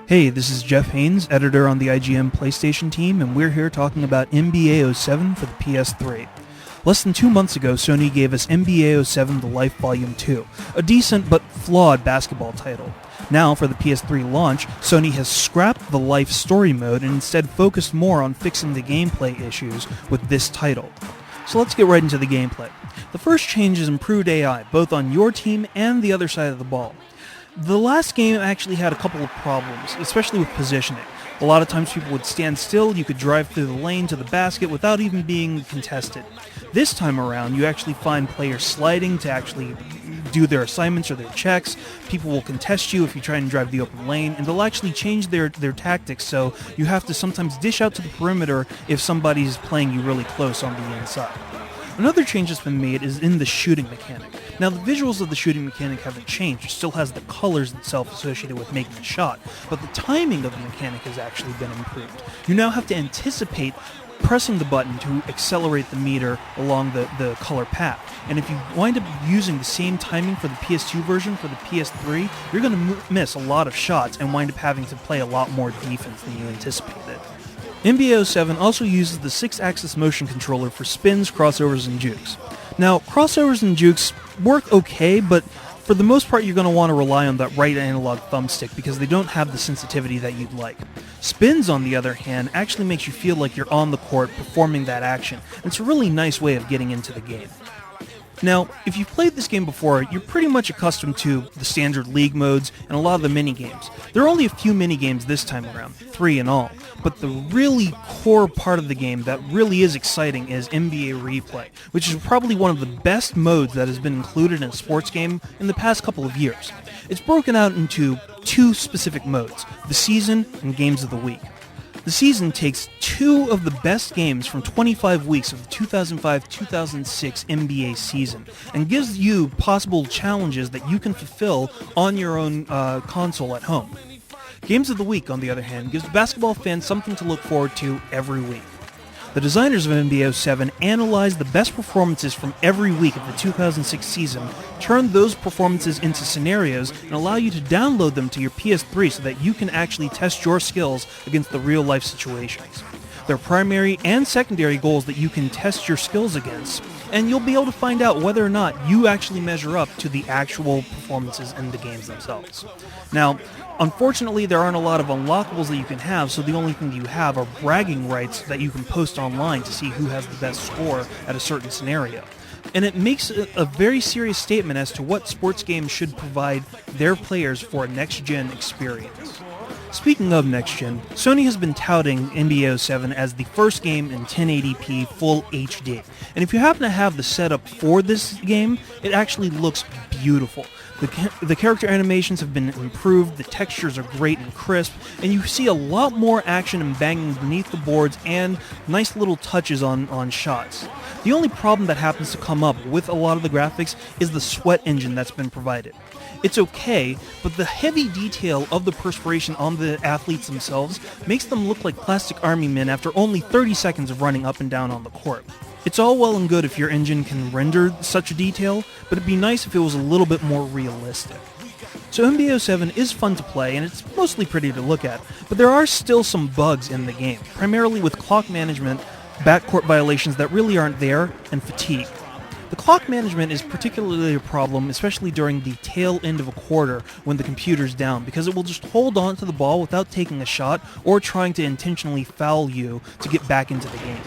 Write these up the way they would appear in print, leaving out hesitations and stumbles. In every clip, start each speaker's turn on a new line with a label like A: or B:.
A: Hey, this is Jeff Haynes, editor on the IGN PlayStation team, and we're here talking about NBA 07 for the PS3. Less than 2 months ago, Sony gave us NBA 07 The Life Volume 2, a decent but flawed basketball title. Now, for the PS3 launch, Sony has scrapped the Life story mode and instead focused more on fixing the gameplay issues with this title. So let's get right into the gameplay. The first change is improved AI, both on your team and the other side of the ball. The last game actually had a couple of problems, especially with positioning. A lot of times people would stand still, you could drive through the lane to the basket without even being contested. This time around, you actually find players sliding to actually do their assignments or their checks. People will contest you if you try and drive the open lane, and they'll actually change their tactics, so you have to sometimes dish out to the perimeter if somebody's playing you really close on the inside. Another change that's been made is in the shooting mechanic. Now, the visuals of the shooting mechanic haven't changed, it still has the colors itself associated with making a shot, but the timing of the mechanic has actually been improved. You now have to anticipate pressing the button to accelerate the meter along the color path. And if you wind up using the same timing for the PS2 version for the PS3, you're going to miss a lot of shots and wind up having to play a lot more defense than you anticipated. NBA 07 also uses the 6-axis motion controller for spins, crossovers, and jukes. Now, crossovers and jukes work okay, but for the most part you're going to want to rely on that right analog thumbstick because they don't have the sensitivity that you'd like. Spins, on the other hand, actually makes you feel like you're on the court performing that action, and it's a really nice way of getting into the game. Now, if you've played this game before, you're pretty much accustomed to the standard league modes and a lot of the mini-games. There are only a few mini-games this time around, 3 in all, but the really core part of the game that really is exciting is NBA Replay, which is probably one of the best modes that has been included in a sports game in the past couple of years. It's broken out into 2 specific modes, the season and games of the week. The season takes 2 of the best games from 25 weeks of the 2005-2006 NBA season and gives you possible challenges that you can fulfill on your own console at home. Games of the Week, on the other hand, gives basketball fans something to look forward to every week. The designers of NBA 07 analyzed the best performances from every week of the 2006 season, turned those performances into scenarios, and allow you to download them to your PS3 so that you can actually test your skills against the real-life situations. There are primary and secondary goals that you can test your skills against, and you'll be able to find out whether or not you actually measure up to the actual performances in the games themselves. Now, unfortunately, there aren't a lot of unlockables that you can have, so the only thing you have are bragging rights that you can post online to see who has the best score at a certain scenario. And it makes a very serious statement as to what sports games should provide their players for a next-gen experience. Speaking of next-gen, Sony has been touting NBA 07 as the first game in 1080p Full HD. And if you happen to have the setup for this game, it actually looks beautiful. The character animations have been improved, the textures are great and crisp, and you see a lot more action and banging beneath the boards and nice little touches on shots. The only problem that happens to come up with a lot of the graphics is the sweat engine that's been provided. It's okay, but the heavy detail of the perspiration on the athletes themselves makes them look like plastic army men after only 30 seconds of running up and down on the court. It's all well and good if your engine can render such a detail, but it'd be nice if it was a little bit more realistic. So NBA 07 is fun to play, and it's mostly pretty to look at, but there are still some bugs in the game, primarily with clock management, backcourt violations that really aren't there, and fatigue. The clock management is particularly a problem, especially during the tail end of a quarter when the computer's down, because it will just hold on to the ball without taking a shot or trying to intentionally foul you to get back into the game.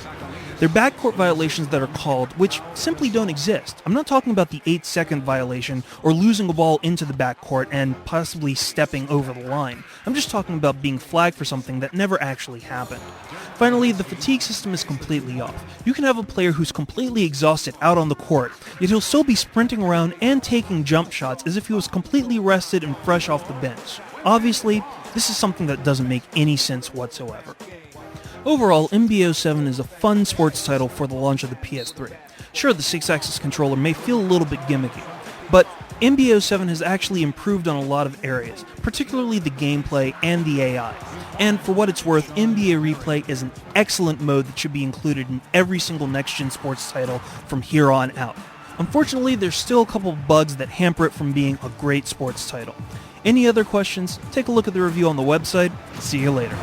A: There are backcourt violations that are called, which simply don't exist. I'm not talking about the 8-second violation or losing a ball into the backcourt and possibly stepping over the line. I'm just talking about being flagged for something that never actually happened. Finally, the fatigue system is completely off. You can have a player who's completely exhausted out on the court, yet he'll still be sprinting around and taking jump shots as if he was completely rested and fresh off the bench. Obviously, this is something that doesn't make any sense whatsoever. Overall, NBA 07 is a fun sports title for the launch of the PS3. Sure, the 6-axis controller may feel a little bit gimmicky, but NBA 07 has actually improved on a lot of areas, particularly the gameplay and the AI. And for what it's worth, NBA Replay is an excellent mode that should be included in every single next-gen sports title from here on out. Unfortunately, there's still a couple of bugs that hamper it from being a great sports title. Any other questions? Take a look at the review on the website. See you later.